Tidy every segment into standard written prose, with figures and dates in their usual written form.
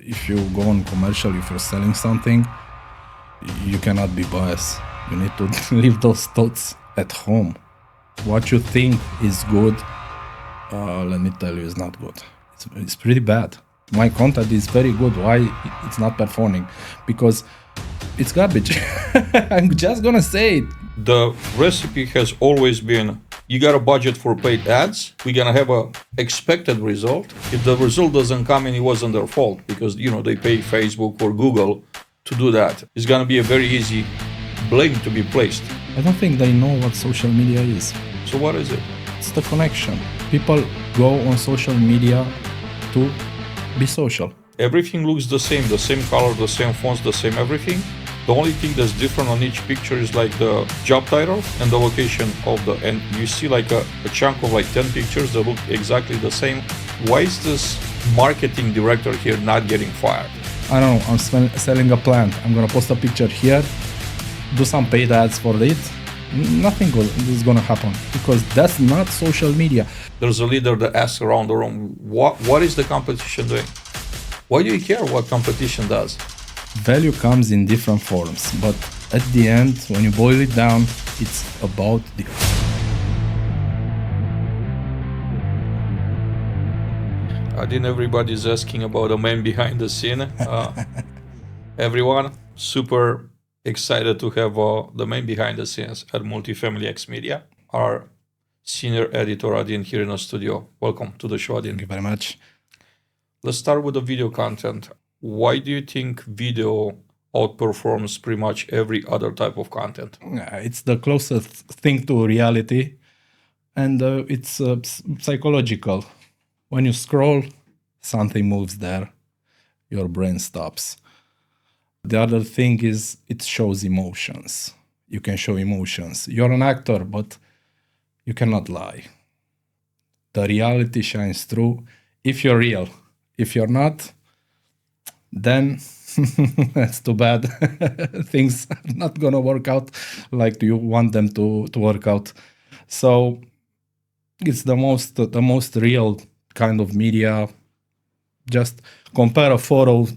if you go on commercial, if you're selling something, you cannot be biased. You need to leave those thoughts at home. What you think is good, let me tell you, is not good. It's pretty bad. My content is very good. Why it's not performing? Because it's garbage. I'm just gonna say it. The recipe has always been, you got a budget for paid ads, we're gonna have a expected result. If the result doesn't come in, it wasn't their fault, because they pay Facebook or Google to do that. It's gonna be a very easy blame to be placed. I don't think they know what social media is. So what is it? It's the connection. People go on social media to be social. Everything looks the same color, the same fonts, the same everything. The only thing that's different on each picture is like the job title and the location of and you see like a chunk of like 10 pictures that look exactly the same. Why is this marketing director here not getting fired? I don't know, I'm selling a plant. I'm gonna post a picture here, do some paid ads for it. Nothing good is gonna happen, because that's not social media. There's a leader that asks around the room, what is the competition doing? Why do you care what competition does? Value comes in different forms, but at the end, when you boil it down, it's about the... Adin, everybody's asking about the man behind the scene. Everyone, super excited to have the man behind the scenes at Multifamily X Media, our senior editor Adin here in the studio. Welcome to the show, Adin. Thank you very much. Let's start with the video content. Why do you think video outperforms pretty much every other type of content? It's the closest thing to reality, and it's psychological. When you scroll, something moves there, your brain stops. The other thing is it shows emotions. You can show emotions. You're an actor, but you cannot lie. The reality shines through if you're real. If you're not, then that's too bad. Things are not gonna work out like you want them to work out. So it's the most real kind of media. Just compare a photo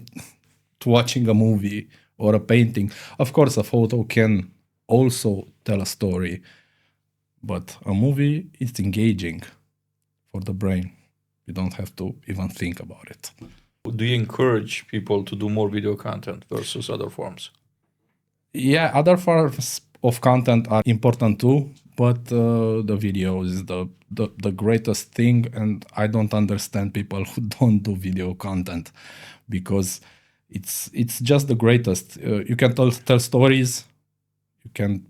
to watching a movie or a painting. Of course, a photo can also tell a story, but a movie is engaging for the brain. You don't have to even think about it. Do you encourage people to do more video content versus other forms? Yeah, other forms of content are important too, but the video is the greatest thing, and I don't understand people who don't do video content, because it's just the greatest. You can tell stories, you can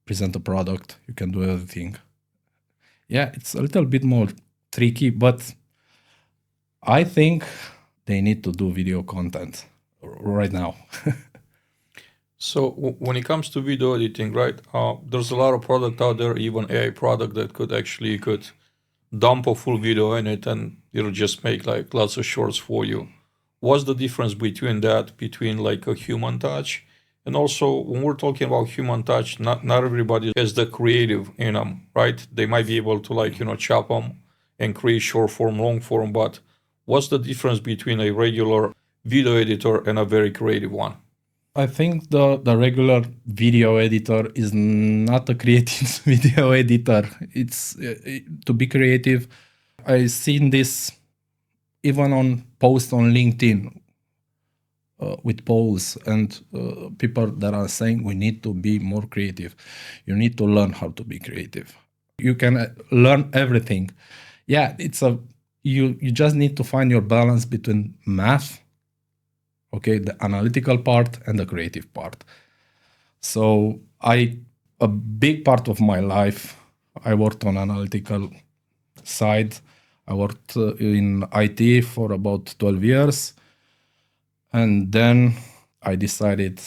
present a product, you can do everything. Yeah, it's a little bit more tricky, but I think they need to do video content right now. So when it comes to video editing, right, there's a lot of product out there, even AI product that could dump a full video in it and it'll just make like lots of shorts for you. What's the difference between like a human touch? And also, when we're talking about human touch, not everybody has the creative in them, right? They might be able to chop them and create short form, long form, but what's the difference between a regular video editor and a very creative one? I think the regular video editor is not a creative video editor. It's to be creative. I've seen this even on posts on LinkedIn with polls and people that are saying we need to be more creative. You need to learn how to be creative. You can learn everything. Yeah, you just need to find your balance between math, okay, the analytical part and the creative part. So a big part of my life, I worked on analytical side. I worked in IT for about 12 years. And then I decided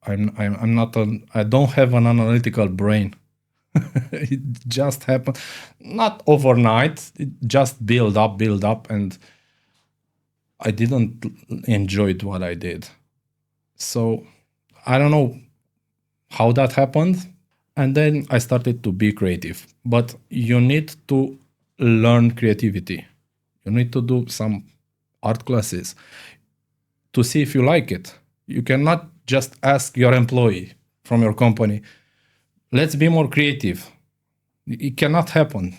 I don't have an analytical brain. It just happened, not overnight. It just build up, and I didn't enjoy what I did. So I don't know how that happened. And then I started to be creative. But you need to learn creativity. You need to do some art classes to see if you like it. You cannot just ask your employee from your company, let's be more creative. It cannot happen.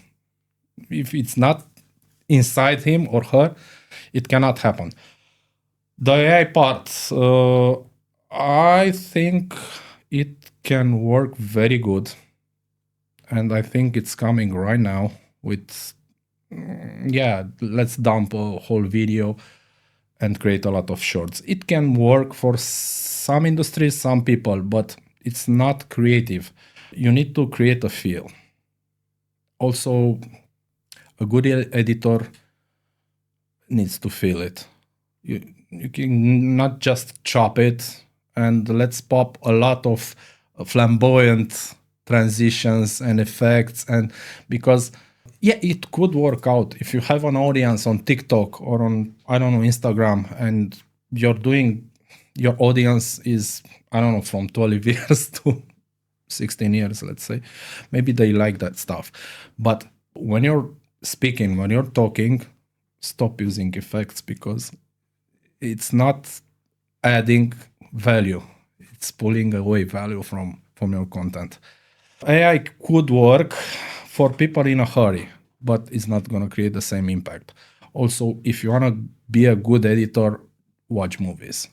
If it's not inside him or her, it cannot happen. The AI part, I think it can work very good. And I think it's coming right now with, let's dump a whole video and create a lot of shorts. It can work for some industries, some people, but it's not creative. You need to create a feel. Also, a good editor needs to feel it. You can not just chop it and let's pop a lot of flamboyant transitions and effects, and because it could work out if you have an audience on TikTok or on, I don't know, Instagram, and your audience is, I don't know, from 12 years to 16 years, let's say. Maybe they like that stuff. But when you're speaking, when you're talking, stop using effects, because it's not adding value. It's pulling away value from your content. AI could work for people in a hurry, but it's not going to create the same impact. Also, if you want to be a good editor, watch movies.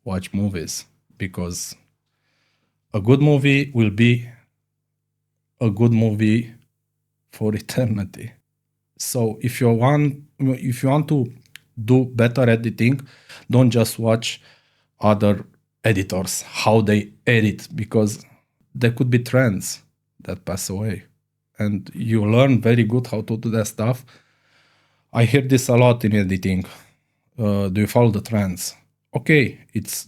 Watch movies, because a good movie will be a good movie for eternity. So if you want to do better editing, don't just watch other editors, how they edit, because there could be trends that pass away. And you learn very good how to do that stuff. I hear this a lot in editing. Do you follow the trends? Okay, it's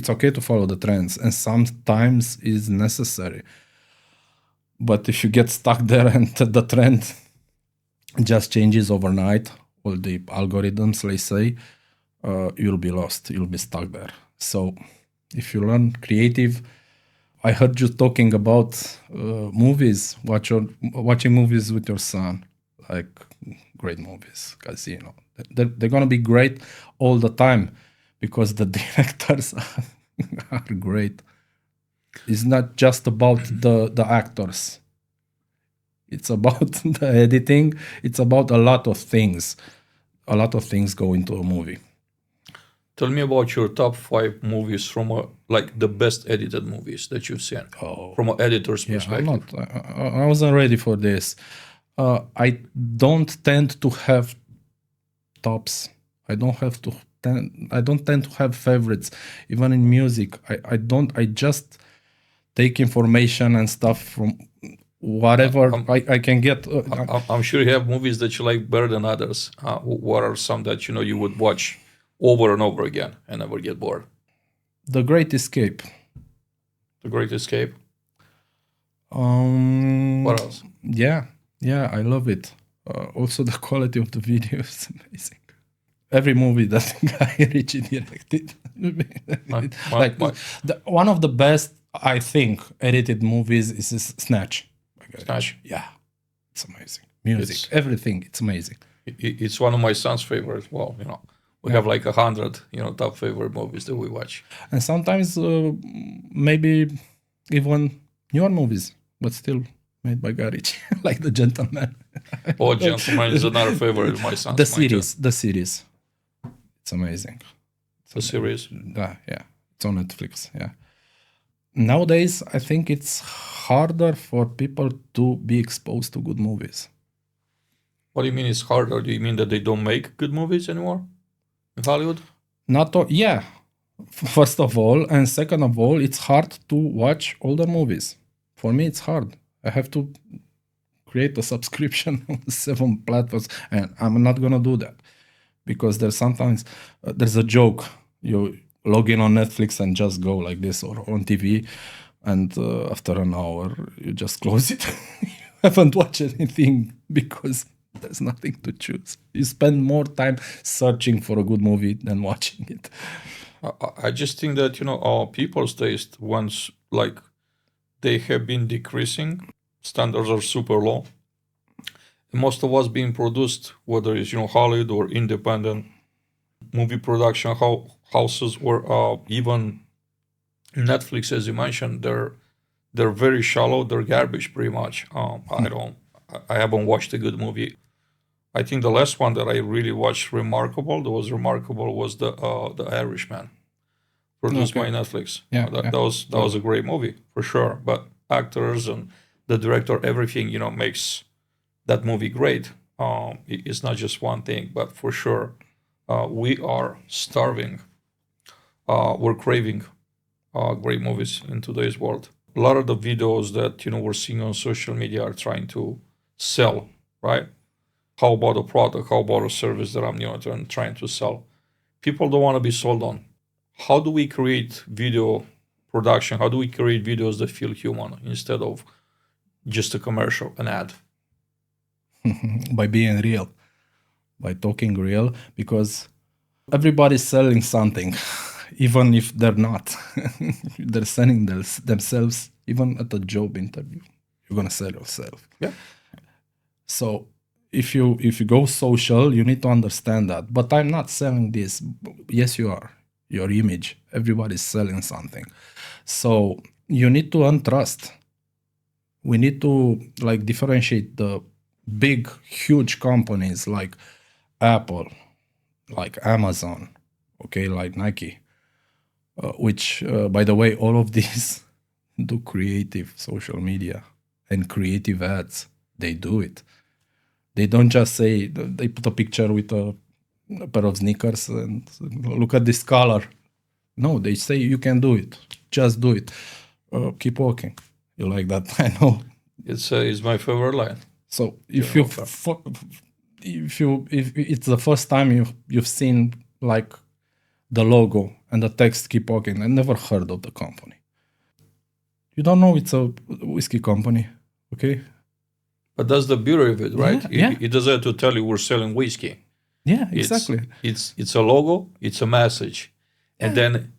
okay to follow the trends, and sometimes it's necessary. But if you get stuck there and the trend just changes overnight, all the algorithms, let's say, you'll be lost. You'll be stuck there. So if you learn creative, I heard you talking about movies, watching movies with your son, like great movies, Casino. They're going to be great all the time because the directors are great. It's not just about the actors. It's about the editing. It's about a lot of things. A lot of things go into a movie. Tell me about your top 5 movies from like the best edited movies that you've seen from an editor's perspective. I wasn't ready for this. I don't tend to have tops. I don't tend to have favorites. Even in music, I just take information and stuff from whatever I can get. I'm sure you have movies that you like better than others. What are some that you would watch over and over again and never get bored? The Great Escape. The Great Escape. What else? Yeah, I love it. Also, the quality of the video is amazing. Every movie that Guy Ritchie directed, one of the best, I think, edited movies is Snatch. Snatch. Yeah, it's amazing. Music, everything, it's amazing. It's one of my son's favorites. Well, we have like 100, top favorite movies that we watch. And sometimes maybe even newer movies, but still made by Guy Ritchie, like The Gentleman. Gentleman is another favorite of my son's. The series. It's amazing. The series? Yeah, it's on Netflix, yeah. Nowadays, I think it's harder for people to be exposed to good movies. What do you mean it's harder? Do you mean that they don't make good movies anymore in Hollywood? First of all, and second of all, it's hard to watch older movies. For me, it's hard. I have to create a subscription on 7 platforms, and I'm not gonna do that because there's sometimes there's a joke. You log in on Netflix and just go like this, or on TV, and after an hour you just close it. You haven't watched anything because there's nothing to choose. You spend more time searching for a good movie than watching it. I just think that people's taste, once like they have been decreasing, standards are super low, most of us being produced, whether it's Hollywood or independent movie production houses, or even Netflix, as you mentioned, they're very shallow. They're garbage, pretty much. I haven't watched a good movie. I think the last one that I really watched remarkable was the Irishman, produced by Netflix. Yeah, that was a great movie for sure. But actors and the director, everything makes that movie great. It's not just one thing, but for sure, we are starving. We're craving great movies in today's world. A lot of the videos that we're seeing on social media are trying to sell, right? How about a product? How about a service that I'm trying to sell? People don't want to be sold on. How do we create video production? How do we create videos that feel human instead of just a commercial, an ad? By being real, by talking real, because everybody's selling something, even if they're not. They're selling themselves, even at a job interview. You're gonna sell yourself. Yeah. So if you go social, you need to understand that. But I'm not selling this. Yes, you are. Your image. Everybody's selling something. So you need to earn trust. We need to differentiate the big, huge companies like Apple, like Amazon, like Nike, which, by the way, all of these do creative social media and creative ads. They do it. They don't just say, they put a picture with a pair of sneakers and look at this color. No, they say you can do it. Just do it. Keep walking. You like that? I know. It's my favorite line. So if it's the first time you've seen the logo and the text "Keep Walking," I never heard of the company. You don't know it's a whiskey company, okay? But that's the beauty of it, right? Yeah. It doesn't have to tell you we're selling whiskey. Yeah, exactly. It's a logo, it's a message, and then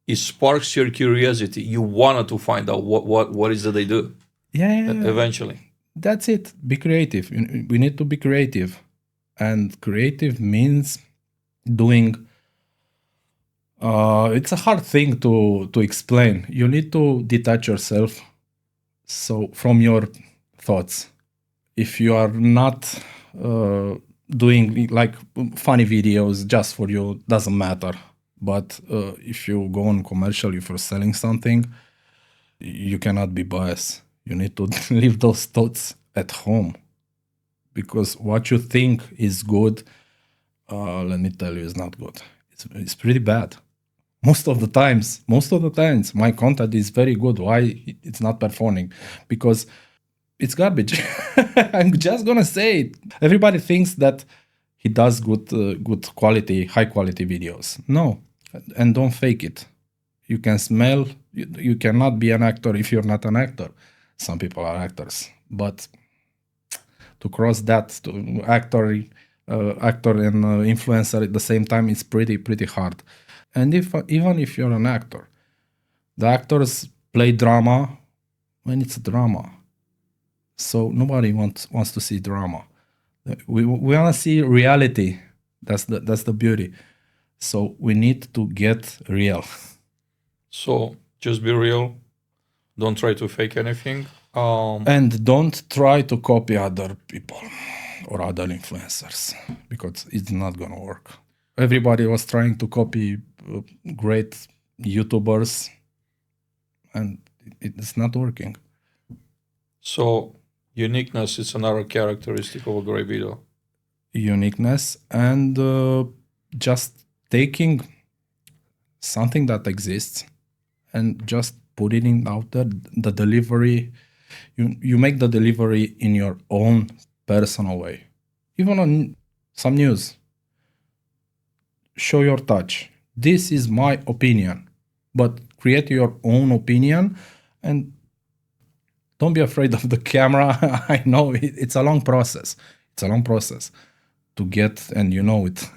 it sparks your curiosity. You wanted to find out what is it they do. Yeah. Eventually. That's it. Be creative. We need to be creative, and creative means doing. It's a hard thing to explain. You need to detach yourself from your thoughts. If you are not doing funny videos just for you, doesn't matter. But if you go on commercial, if you're selling something, you cannot be biased. You need to leave those thoughts at home, because what you think is good, let me tell you, is not good. It's pretty bad. Most of the times, my content is very good. Why it's not performing? Because it's garbage. I'm just gonna say it. Everybody thinks that he does good quality, high quality videos. No, and don't fake it. You can smell. You cannot be an actor if you're not an actor. Some people are actors, but to cross that to actor and influencer at the same time, it's pretty hard. And even if you're an actor, the actors play drama when it's a drama. So nobody wants to see drama. We want to see reality. That's the beauty. So we need to get real. So just be real. Don't try to fake anything. And don't try to copy other people or other influencers, because it's not going to work. Everybody was trying to copy great YouTubers, and it's not working. So uniqueness is another characteristic of a great video. Uniqueness, and just taking something that exists and just putting it out there. The delivery, you make the delivery in your own personal way. Even on some news, show your touch. This is my opinion, but create your own opinion, and don't be afraid of the camera. I know it's a long process. It's a long process to get, and you know it.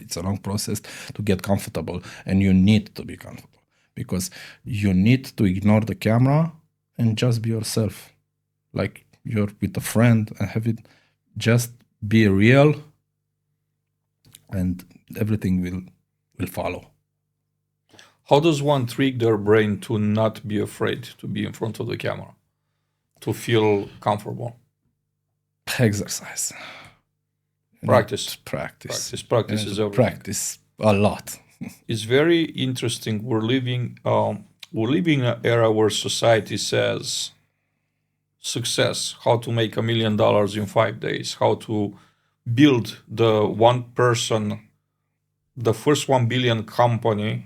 It's a long process to get comfortable, and you need to be comfortable, because you need to ignore the camera and just be yourself, like you're with a friend, and have it Just be real, and everything will follow. How does one trick their brain to not be afraid to be in front of the camera, to feel comfortable? Exercise. Practice. Practice is everything. Practice a lot. It's very interesting. We're living in an era where society says success, how to make $1 million in 5 days, how to build the first 1 billion company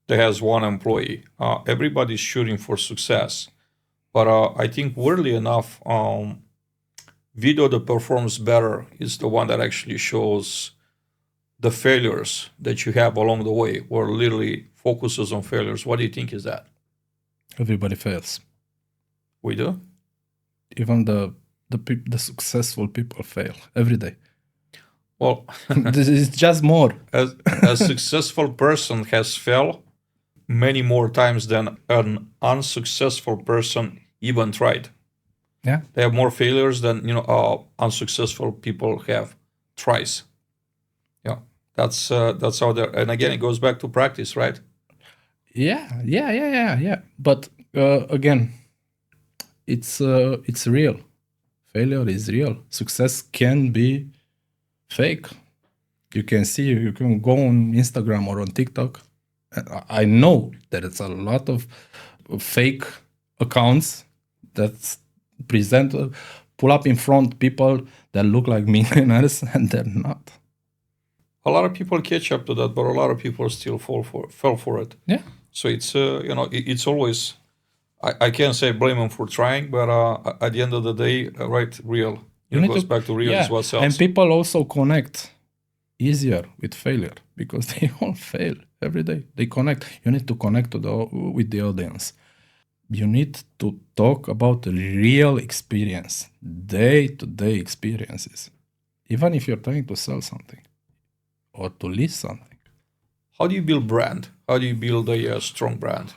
that has one employee. Everybody's shooting for success. But I think weirdly enough, video that performs better is the one that actually shows the failures that you have along the way, or literally focuses on failures. What do you think is that? Everybody fails. We do? Even the successful people fail every day. Well, this is just more. A successful person has failed many more times than an unsuccessful person even tried. Yeah, they have more failures than unsuccessful people have tries. Yeah, that's how they're. And again, it goes back to practice, right? Yeah. But again, it's real. Failure is real. Success can be fake. You can see. You can go on Instagram or on TikTok. I know that it's a lot of fake accounts that pull up in front people that look like millionaires, and they're not. A lot of people catch up to that, but a lot of people still fell for it. Yeah. So it's it's always, I can't say blame them for trying, but at the end of the day, right, real. It goes back to real is what sells. And people also connect easier with failure because they all fail every day. They connect. You need to connect with the audience. You need to talk about the real experience, day-to-day experiences, even if you're trying to sell something or to list something. How do you build brand? How do you build a strong brand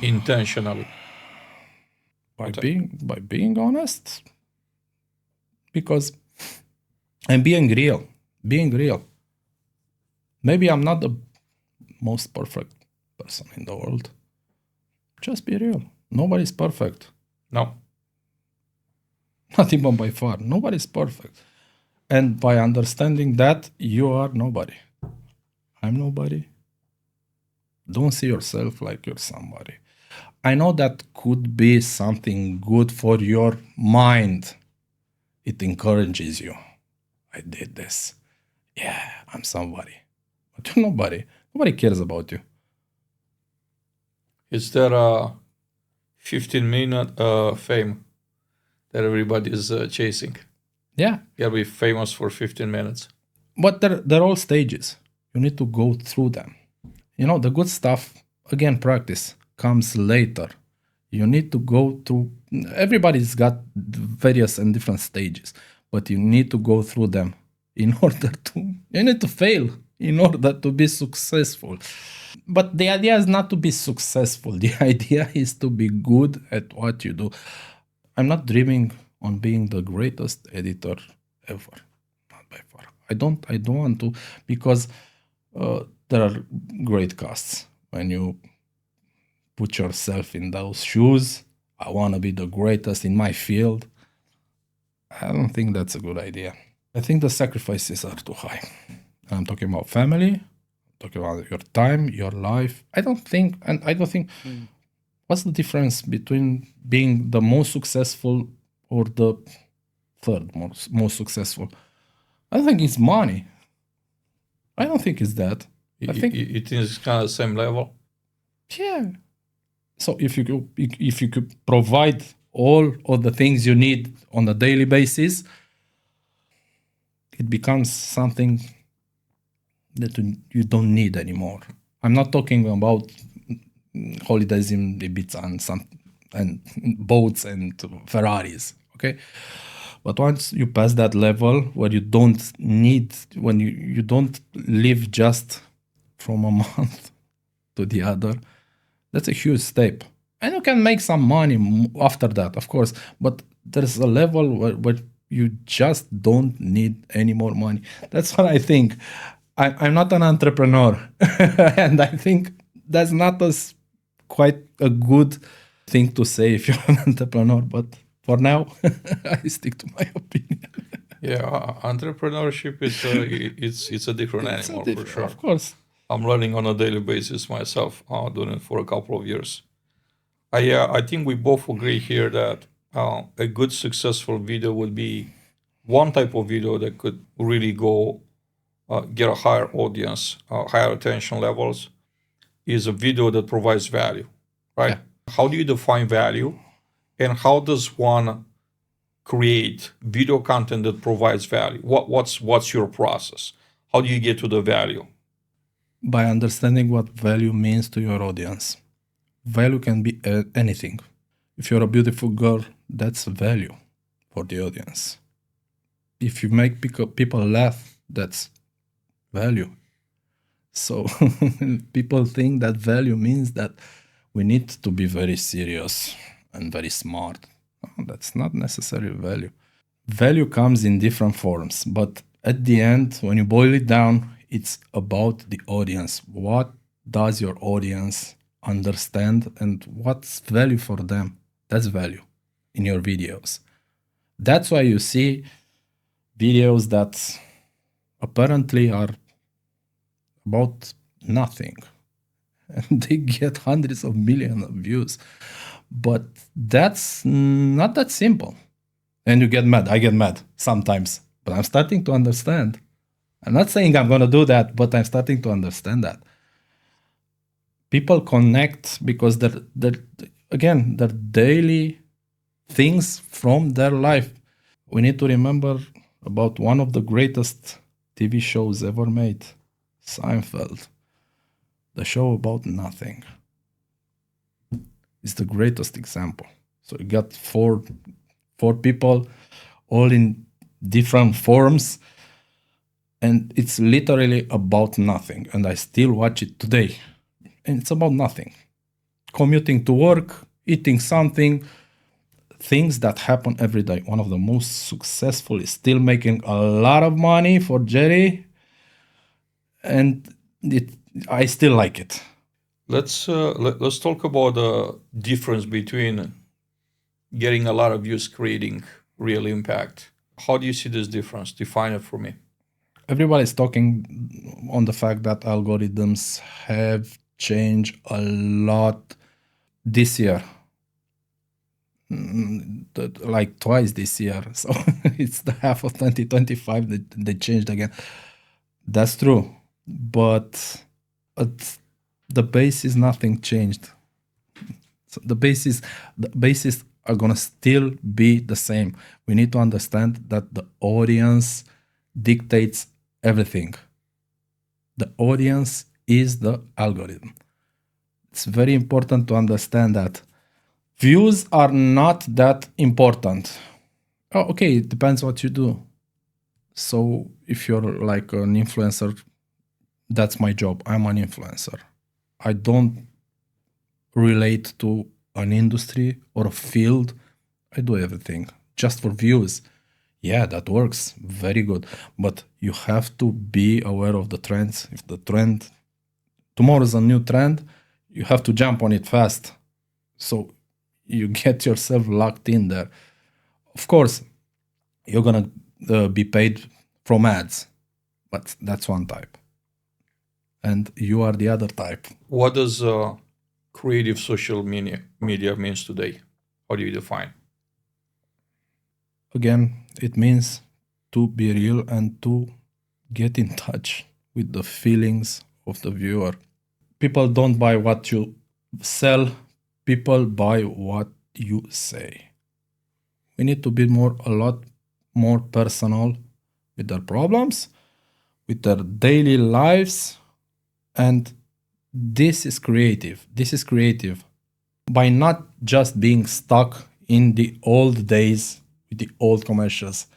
intentionally? By being honest, because I'm being real. Maybe I'm not the most perfect person in the world. Just be real. Nobody's perfect. No. Not even by far. Nobody's perfect. And by understanding that, you are nobody. I'm nobody. Don't see yourself like you're somebody. I know that could be something good for your mind. It encourages you. I did this. Yeah, I'm somebody. But you're nobody. Nobody cares about you. Is there a 15-minute fame that everybody is chasing? Yeah. You gotta be famous for 15 minutes. But they're all stages. You need to go through them. The good stuff, again, practice, comes later. You need to go through, everybody's got various and different stages, but you need to go through them you need to fail in order to be successful. But the idea is not to be successful. The idea is to be good at what you do. I'm not dreaming on being the greatest editor ever. Not by far. I don't want to, because there are great costs when you put yourself in those shoes. I want to be the greatest in my field. I don't think that's a good idea. I think the sacrifices are too high. I'm talking about family, talking about your time, your life. I don't think, what's the difference between being the most successful or the third most successful? I don't think it's money. I don't think it's that. I think it is kind of the same level. Yeah. So if you could provide all of the things you need on a daily basis, it becomes something that you don't need anymore. I'm not talking about holidays in Ibiza and boats and Ferraris, okay? But once you pass that level where you don't need, when you don't live just from a month to the other, that's a huge step. And you can make some money after that, of course, but there's a level where You just don't need any more money. That's what I think. I'm not an entrepreneur, and I think that's not quite a good thing to say if you're an entrepreneur. But for now, I stick to my opinion. Yeah, entrepreneurship is it's a different animal for sure. Of course. I'm learning on a daily basis myself, doing it for a couple of years. I think we both agree here that a good successful video would be one type of video that could really go get a higher audience, higher attention levels, is a video that provides value, right? Yeah. How do you define value, and how does one create video content that provides value? What's your process? How do you get to the value? By understanding what value means to your audience. Value can be anything. If you're a beautiful girl, that's value for the audience. If you make people laugh, that's value. So people think that value means that we need to be very serious and very smart. No, that's not necessarily value. Value comes in different forms, but at the end, when you boil it down, it's about the audience. What does your audience understand, and what's value for them? That's value in your videos. That's why you see videos that apparently are about nothing, and they get hundreds of millions of views. But that's not that simple. And you get mad. I get mad sometimes, but I'm starting to understand. I'm not saying I'm going to do that, but I'm starting to understand that. People connect because they're daily things from their life. We need to remember about one of the greatest TV shows ever made, Seinfeld. The show about nothing. It's the greatest example. So you got four people, all in different forms, and it's literally about nothing. And I still watch it today. And it's about nothing. Commuting to work, eating something, things that happen every day. One of the most successful is still making a lot of money for Jerry. And I still like it. Let's talk about the difference between getting a lot of views, creating real impact. How do you see this difference? Define it for me. Everybody's talking on the fact that algorithms have changed a lot this year, like twice this year. So it's the half of 2025 that they changed again. That's true, but the base is nothing changed. So the bases are gonna still be the same. We need to understand that the audience dictates everything. The audience is the algorithm. It's very important to understand that. Views are not that important. Oh, okay, it depends what you do. So if you're like an influencer, that's my job. I'm an influencer. I don't relate to an industry or a field. I do everything just for views. Yeah, that works. Very good. But you have to be aware of the trends. If the trend, tomorrow is a new trend, you have to jump on it fast. So you get yourself locked in there. Of course, you're going to be paid from ads, but that's one type. And you are the other type. What does creative social media means today? How do you define? Again, it means to be real and to get in touch with the feelings of the viewer. People don't buy what you sell. People buy what you say. We need to be a lot more personal with their problems, with their daily lives. And this is creative. This is creative. By not just being stuck in the old days with the old commercials.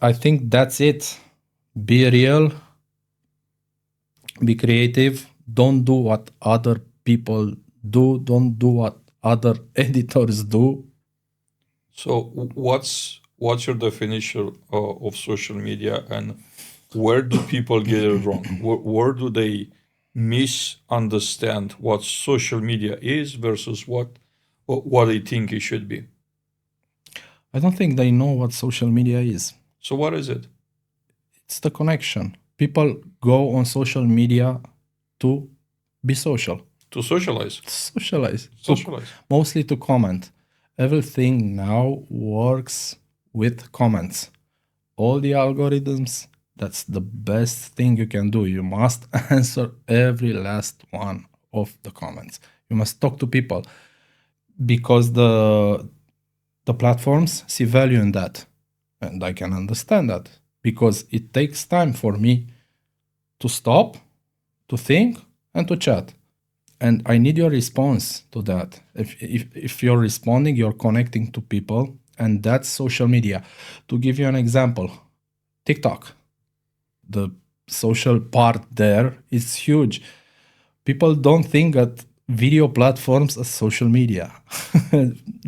I think that's it. Be real. Be creative. Don't do what other people do. Don't do what other editors do. So what's what's your definition of social media, and where do people get it wrong? Where do they misunderstand what social media is versus what they think it should be? I don't think they know what social media is. So what is it? It's the connection. People go on social media to be social. To socialize. Socialize. Mostly to comment. Everything now works with comments. All the algorithms, that's the best thing you can do. You must answer every last one of the comments. You must talk to people because the platforms see value in that. And I can understand that because it takes time for me to stop, to think, and to chat. And I need your response to that. If you're responding, you're connecting to people, and that's social media. To give you an example, TikTok, the social part there is huge. People don't think that video platforms as social media.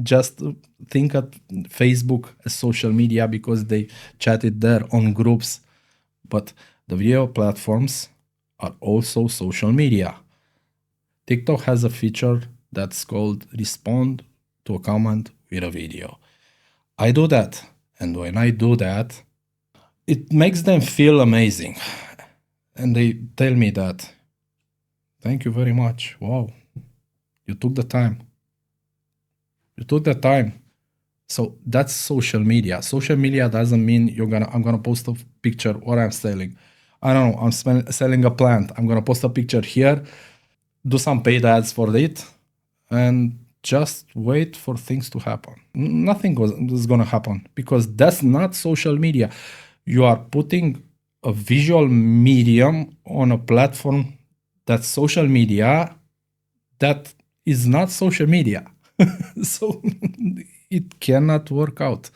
Just think at Facebook as social media because they chatted there on groups. But the video platforms are also social media. TikTok has a feature that's called respond to a comment with a video. I do that. And when I do that, it makes them feel amazing. And they tell me that, thank you very much. Wow. You took the time. So that's social media. Social media doesn't mean I'm gonna post a picture what I'm selling. I don't know, I'm selling a plant. I'm gonna post a picture here, do some paid ads for it, and just wait for things to happen. Nothing is gonna happen because that's not social media. You are putting a visual medium on a platform that's social media that is not social media. So it cannot work out.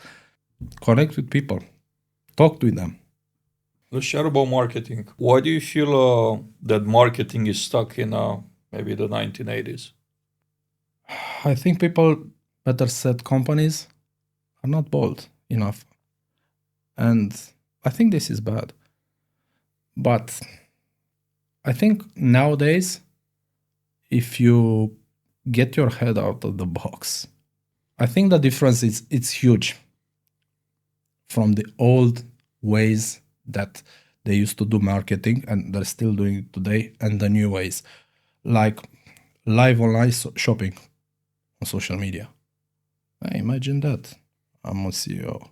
Connect with people. Talk to them. Let's share about marketing. Why do you feel that marketing is stuck in maybe the 1980s? I think people, better said companies, are not bold enough. And I think this is bad. But I think nowadays, if you get your head out of the box, I think the difference is it's huge from the old ways that they used to do marketing and they're still doing it today, and the new ways, like live online shopping on social media. Imagine that. I'm a CEO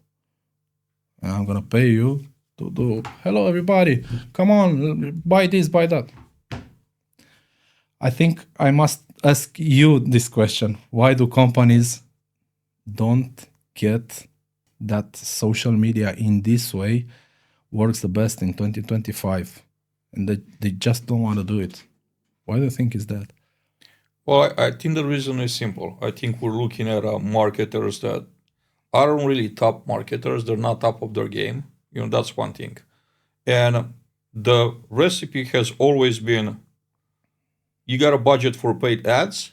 and I'm gonna pay you to do, hello everybody, come on, buy this, buy that. I think I must ask you this question. Why do companies don't get that social media in this way works the best in 2025? And they just don't want to do it. Why do you think is that? Well, I think the reason is simple. I think we're looking at marketers that aren't really top marketers. They're not top of their game. That's one thing. And the recipe has always been, you got a budget for paid ads.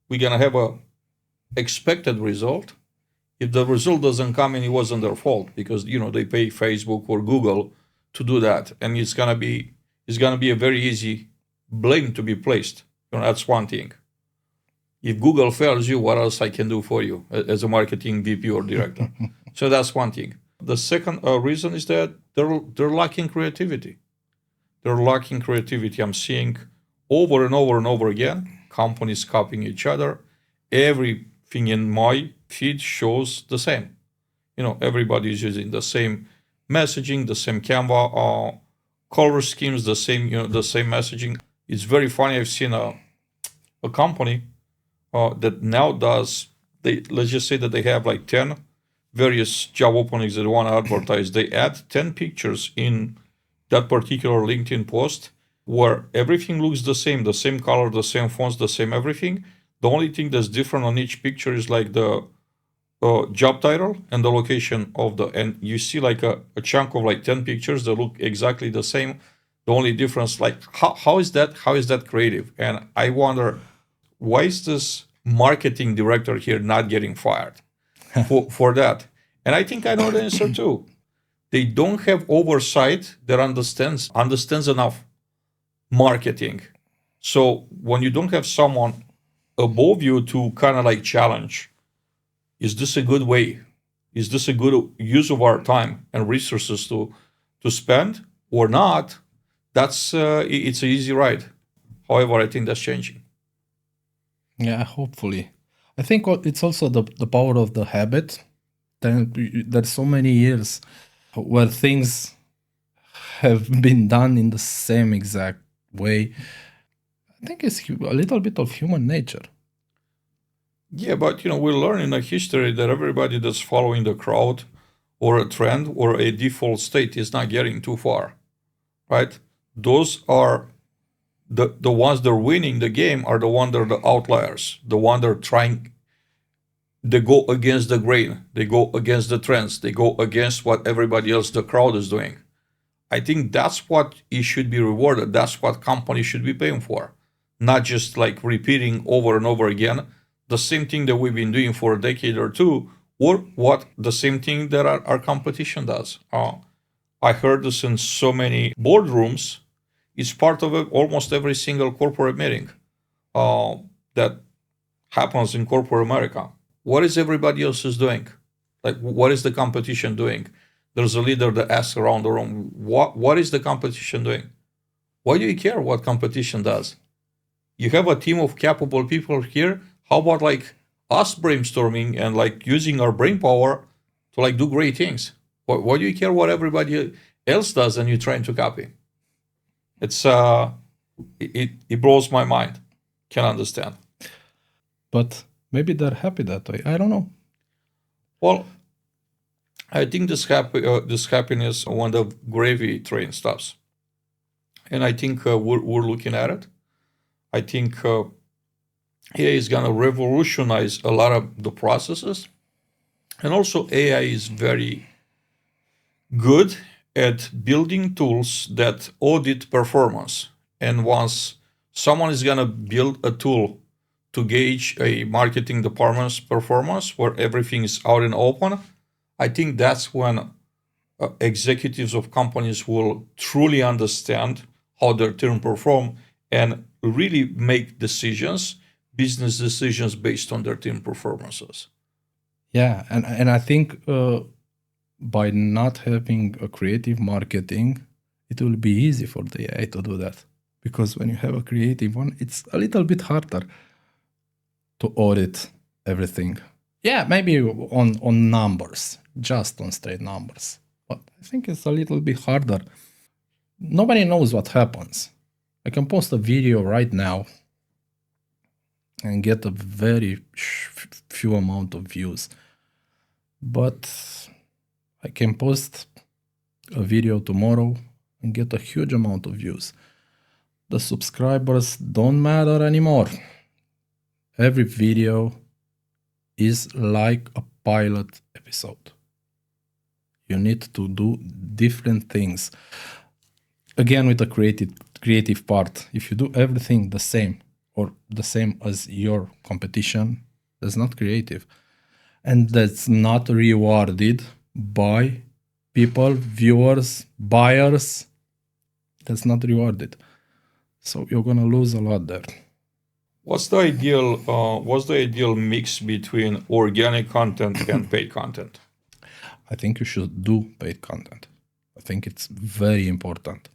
We're going to have a expected result. If the result doesn't come in, it wasn't their fault because, they pay Facebook or Google to do that. And it's going to be a very easy blame to be placed. That's one thing. If Google fails you, what else I can do for you as a marketing VP or director? So that's one thing. The second reason is that they're lacking creativity. I'm seeing over and over and over again, companies copying each other. Everything in my feed shows the same. Everybody is using the same messaging, the same Canva, color schemes, the same messaging. It's very funny. I've seen a company that now does, let's just say that they have like 10 various job openings that they want to advertise. They add 10 pictures in that particular LinkedIn post where everything looks the same color, the same fonts, the same everything. The only thing that's different on each picture is like the job title and the location and you see like a chunk of like 10 pictures that look exactly the same. The only difference, like how is that creative? And I wonder, why is this marketing director here not getting fired for that? And I think I know the answer too. They don't have oversight that understands enough marketing. So when you don't have someone above you to kind of like challenge, is this a good way? Is this a good use of our time and resources to spend or not? That's it's an easy ride. However, I think that's changing. Yeah, hopefully. I think it's also the power of the habit. Then there's so many years where things have been done in the same exact way. I think it's a little bit of human nature. Yeah, but we learn in a history that everybody that's following the crowd or a trend or a default state is not getting too far, right? Those are the ones that are winning the game are the ones that are the outliers, the ones that are trying. They go against the grain, they go against the trends, they go against what everybody else, the crowd, is doing. I think that's what it should be rewarded. That's what companies should be paying for, not just like repeating over and over again the same thing that we've been doing for a decade or two, or what the same thing that our competition does. I heard this in so many boardrooms. It's part of almost every single corporate meeting that happens in corporate America. What is everybody else is doing? Like, what is the competition doing? There's a leader that asks around the room, what is the competition doing? Why do you care what competition does? You have a team of capable people here. How about like us brainstorming and like using our brain power to like do great things? Why do you care what everybody else does and you're trying to copy? It's it blows my mind. Can't understand. But maybe they're happy that way. I don't know. Well, I think this happiness when the gravy train stops, and I think we're looking at it. I think AI is gonna revolutionize a lot of the processes, and also AI is very good at building tools that audit performance. And once someone is gonna build a tool to gauge a marketing department's performance where everything is out and open, I think that's when executives of companies will truly understand how their team perform and really make decisions, business decisions based on their team performances. Yeah, and I think by not having a creative marketing, it will be easy for the AI to do that. Because when you have a creative one, it's a little bit harder to audit everything. Yeah, maybe on numbers, just on straight numbers. But I think it's a little bit harder. Nobody knows what happens. I can post a video right now and get a very few amount of views. But I can post a video tomorrow and get a huge amount of views. The subscribers don't matter anymore. Every video is like a pilot episode. You need to do different things. Again, with the creative part, if you do everything the same or the same as your competition, that's not creative. And that's not rewarded by people, viewers, buyers. That's not rewarded. So you're gonna lose a lot there. What's the ideal mix between organic content and paid content? I think you should do paid content. I think it's very important.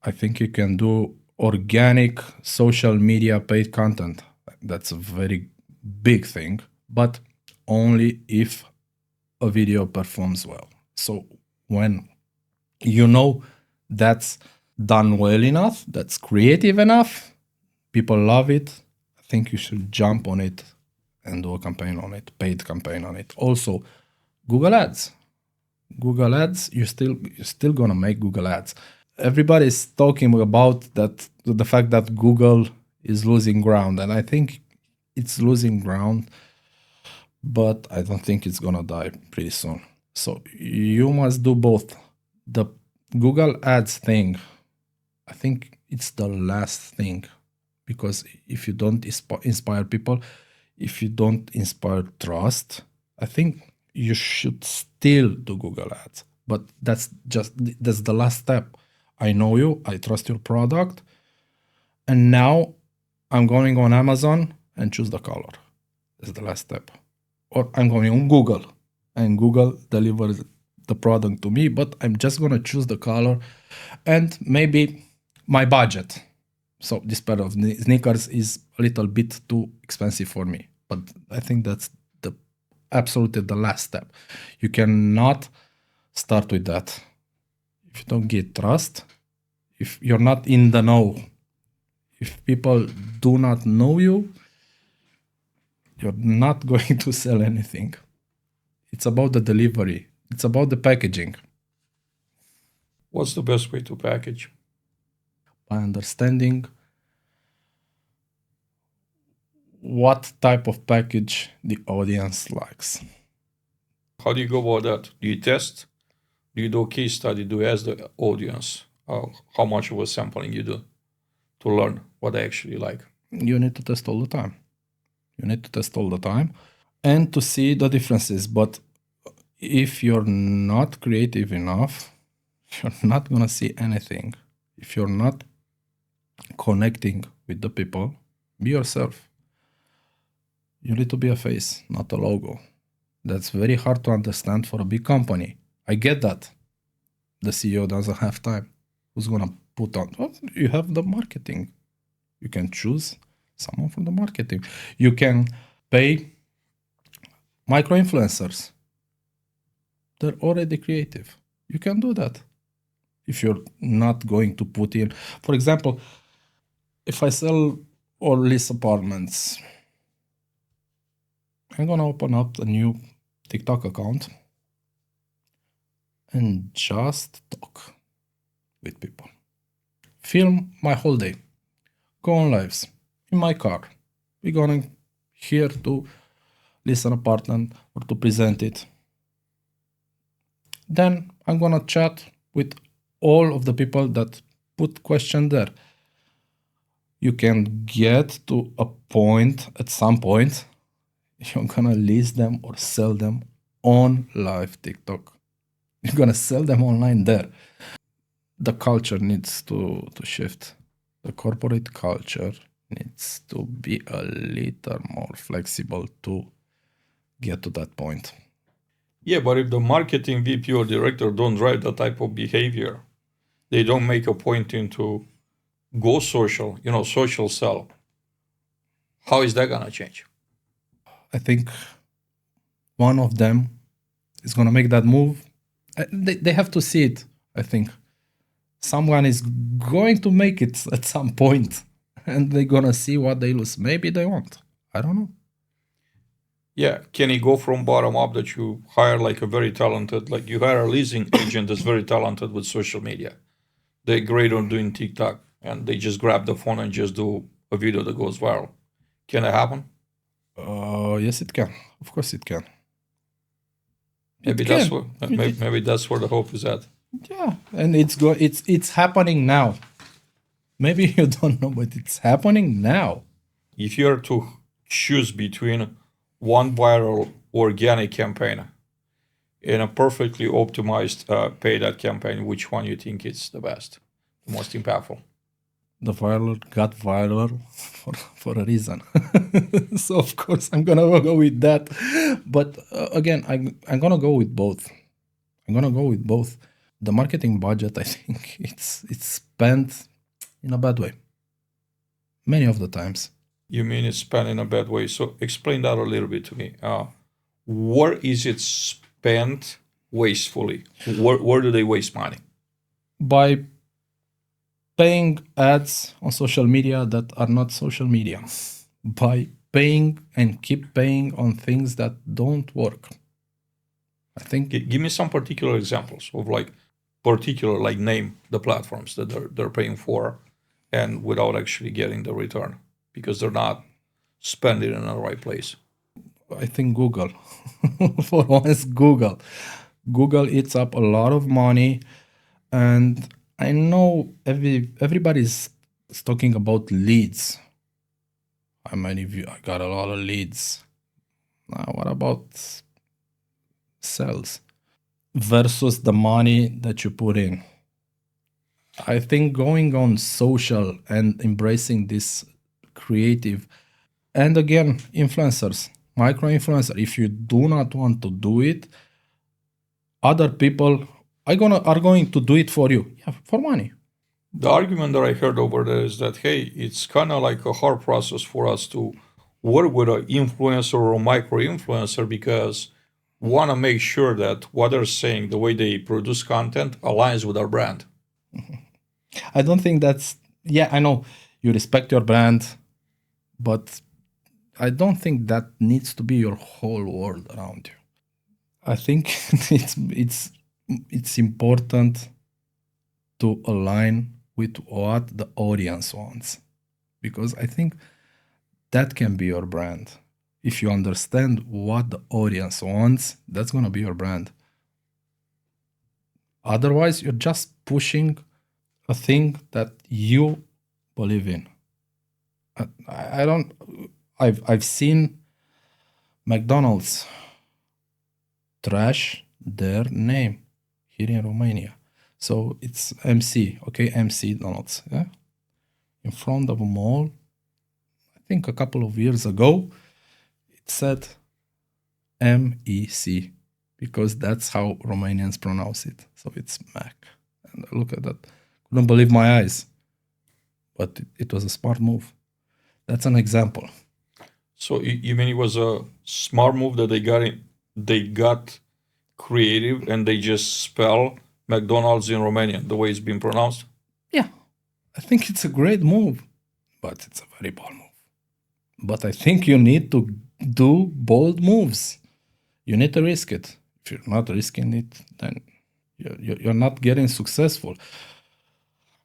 I think you can do organic social media paid content. That's a very big thing, but only if a video performs well. So when you know that's done well enough, that's creative enough, people love it, I think you should jump on it and do a campaign on it, paid campaign on it. Also, Google Ads. Google Ads, you're still gonna make Google Ads. Everybody's talking about that, the fact that Google is losing ground, and I think it's losing ground, but I don't think it's gonna die pretty soon. So you must do both. The Google Ads thing, I think it's the last thing, because if you don't inspire people, if you don't inspire trust, I think you should still do Google Ads. But that's the last step. I know you, I trust your product, and now I'm going on Amazon and choose the color. That's the last step. Or I'm going on Google, and Google delivers the product to me, but I'm just going to choose the color and maybe my budget. So this pair of sneakers is a little bit too expensive for me, but I think that's absolutely the last step. You cannot start with that. If you don't get trust, if you're not in the know, if people do not know you, you're not going to sell anything. It's about the delivery. It's about the packaging. What's the best way to package? By understanding what type of package the audience likes. How do you go about that? Do you test? Do you do a case study? Do you ask the audience how much of a sampling you do to learn what they actually like? You need to test all the time. And to see the differences. But if you're not creative enough, you're not going to see anything. If you're not connecting with the people, be yourself. You need to be a face, not a logo. That's very hard to understand for a big company. I get that. The CEO doesn't have time. Who's going to put on? Well, you have the marketing. You can choose someone from the marketing. You can pay micro-influencers. They're already creative. You can do that. If you're not going to put in, for example, if I sell or lease apartments, I'm going to open up a new TikTok account and just talk with people. Film my whole day. Go on lives in my car. We're going here to lease an apartment or to present it. Then I'm going to chat with all of the people that put question there. You can get to a point, at some point, you're going to lease them or sell them on live TikTok. You're going to sell them online there. The culture needs to shift. The corporate culture needs to be a little more flexible to get to that point. Yeah, but if the marketing VP or director don't drive that type of behavior, they don't make a point into go social, social sell. How is that going to change? I think one of them is going to make that move. They have to see it, I think. Someone is going to make it at some point, and they're going to see what they lose. Maybe they won't. I don't know. Yeah, can it go from bottom up that you hire like a very talented, like you hire a leasing agent that's very talented with social media. They're great on doing TikTok, and they just grab the phone and just do a video that goes viral. Can it happen? Yes, it can. Of course, it can. Maybe that's where the hope is at. Yeah, and it's happening now. Maybe you don't know, but it's happening now. If you're to choose between one viral organic campaign and a perfectly optimized paid ad campaign, which one you think is the best, the most impactful? The viral got viral for a reason. So of course I'm gonna go with that. But again, I'm gonna go with both. The marketing budget, I think it's spent in a bad way. Many of the times. You mean it's spent in a bad way? So explain that a little bit to me. Where is it spent wastefully? Where do they waste money? By paying ads on social media that are not social media. By paying and keep paying on things that don't work. I think. Give me some particular examples of name the platforms that they're paying for, and without actually getting the return because they're not spending in the right place. I think Google. For once, Google. Google eats up a lot of money, and I know everybody's talking about leads. How many of you? I got a lot of leads. Now, what about sells versus the money that you put in. I think going on social and embracing this creative, and again, influencers, micro influencer, if you do not want to do it, other people are going to do it for you, for money. The argument that I heard over there is that, hey, it's kind of like a hard process for us to work with an influencer or a micro influencer because we want to make sure that what they're saying, the way they produce content, aligns with our brand. I don't think that's, I know you respect your brand, but I don't think that needs to be your whole world around you. I think it's important to align with what the audience wants, because I think that can be your brand. If you understand what the audience wants, that's going to be your brand. Otherwise, you're just pushing a thing that you believe in. I've seen McDonald's trash their name here in Romania. So it's MC, okay, MC Donald's, yeah? In front of a mall, I think a couple of years ago, it said MEC, because that's how Romanians pronounce it. So it's Mac. And look at that. Couldn't believe my eyes. But it was a smart move. That's an example. So you mean it was a smart move that they got creative and they just spell McDonald's in Romanian the way it's been pronounced? Yeah, I think it's a great move, but it's a very bold move. But I think you need to do bold moves. You need to risk it. If you're not risking it, then you're not getting successful.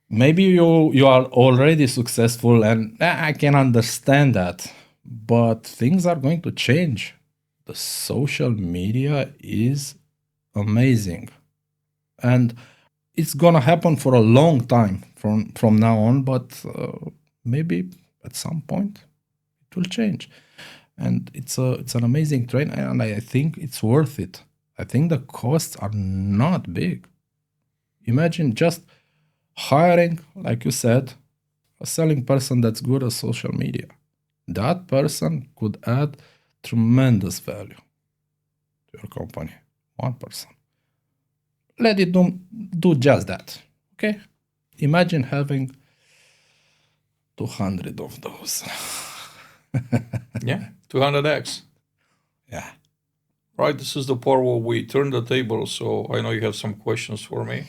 Maybe you are already successful, and I can understand that, but things are going to change. The social media is amazing, and it's gonna happen for a long time from now on, but maybe at some point it will change, and it's an amazing trend, and I think it's worth it. I think the costs are not big. Imagine just hiring, like you said, a selling person that's good at social media. That person could add tremendous value to your company. One person. Let it do just that. Okay? Imagine having 200 of those. Yeah, 200x. Yeah. Right, this is the part where we turn the table, so I know you have some questions for me.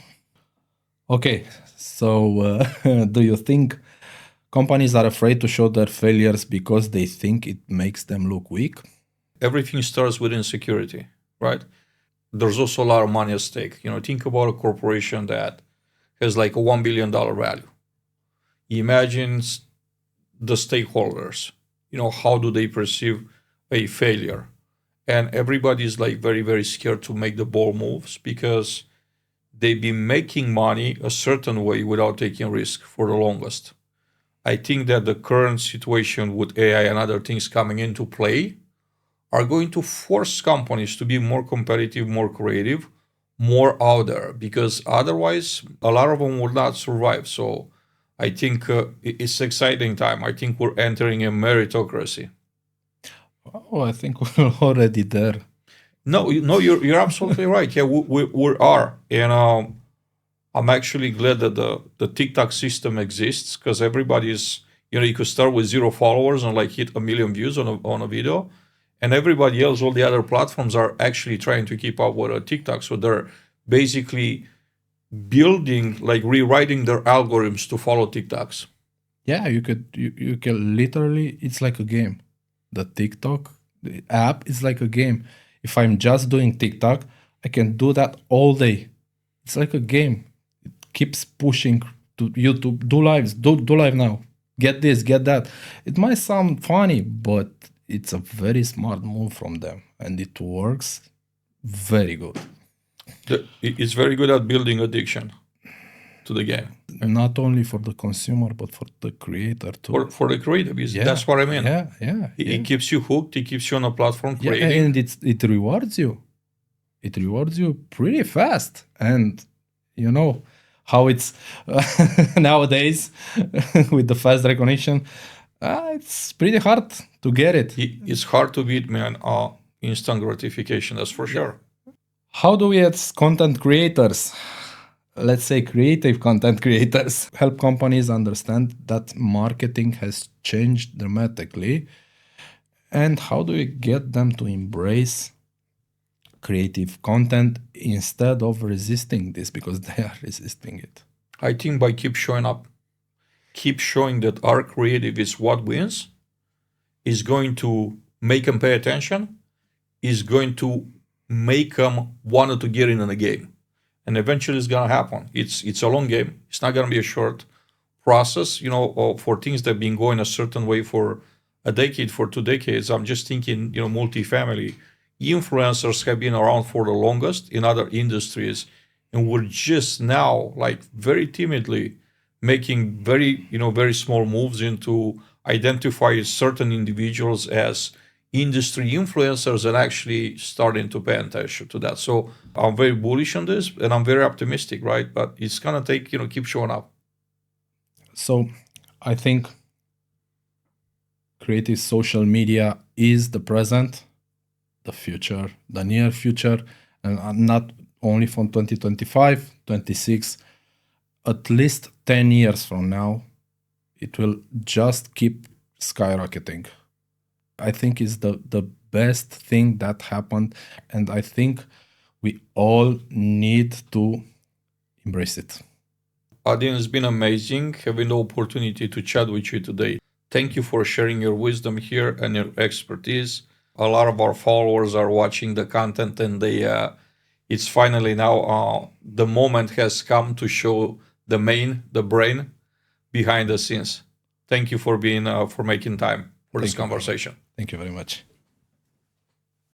Okay, so do you think companies are afraid to show their failures because they think it makes them look weak? Everything starts with insecurity, right? There's also a lot of money at stake. Think about a corporation that has like a $1 billion value. Imagine the stakeholders. How do they perceive a failure? And everybody's like very, very scared to make the bold moves because they've been making money a certain way without taking risk for the longest. I think that the current situation with AI and other things coming into play are going to force companies to be more competitive, more creative, more out there, because otherwise a lot of them will not survive. So I think it's exciting time. I think we're entering a meritocracy. Oh, I think we're already there. No, you're absolutely right. Yeah, we are, and I'm actually glad that the TikTok system exists because everybody's, you could start with 0 followers and like hit 1 million views on a video, and everybody else, all the other platforms are actually trying to keep up with TikTok. So they're basically building, like rewriting their algorithms to follow TikToks. Yeah, you can literally, it's like a game. The TikTok the app is like a game. If I'm just doing TikTok, I can do that all day. It's like a game. It keeps pushing to YouTube, do lives, do live now. Get this, get that. It might sound funny, but it's a very smart move from them, and it works very good. It's very good at building addiction to the game. Not only for the consumer, but for the creator too. For the creator, that's what I mean. Yeah. It keeps you hooked. It keeps you on a platform creating. And it rewards you. it rewards you pretty fast. And you know how it's nowadays with the fast recognition. It's pretty hard to get it. It's hard to beat, man. Instant gratification, that's for sure. How do we as content creators, let's say creative content creators, help companies understand that marketing has changed dramatically? And how do we get them to embrace creative content instead of resisting this, because they are resisting it? I think by keep showing up, keep showing that our creative is what wins, is going to make them pay attention, is going to make them want to get in the game. And eventually it's going to happen. It's a long game. It's not going to be a short process, for things that have been going a certain way for a decade, for 2 decades. I'm just thinking, multifamily influencers have been around for the longest in other industries. And we're just now, like, very timidly making very small moves into identify certain individuals as industry influencers and actually starting to pay attention to that. So I'm very bullish on this and I'm very optimistic, right? But it's gonna take, keep showing up. So I think creative social media is the present, the future, the near future, and not only from 2025, 26, at least 10 years from now, it will just keep skyrocketing. I think it's the best thing that happened, and I think we all need to embrace it. Adin, it's been amazing having the opportunity to chat with you today. Thank you for sharing your wisdom here and your expertise. A lot of our followers are watching the content, and it's finally now the moment has come to show the brain behind the scenes. Thank you for being for making time for this conversation. Thank you very much.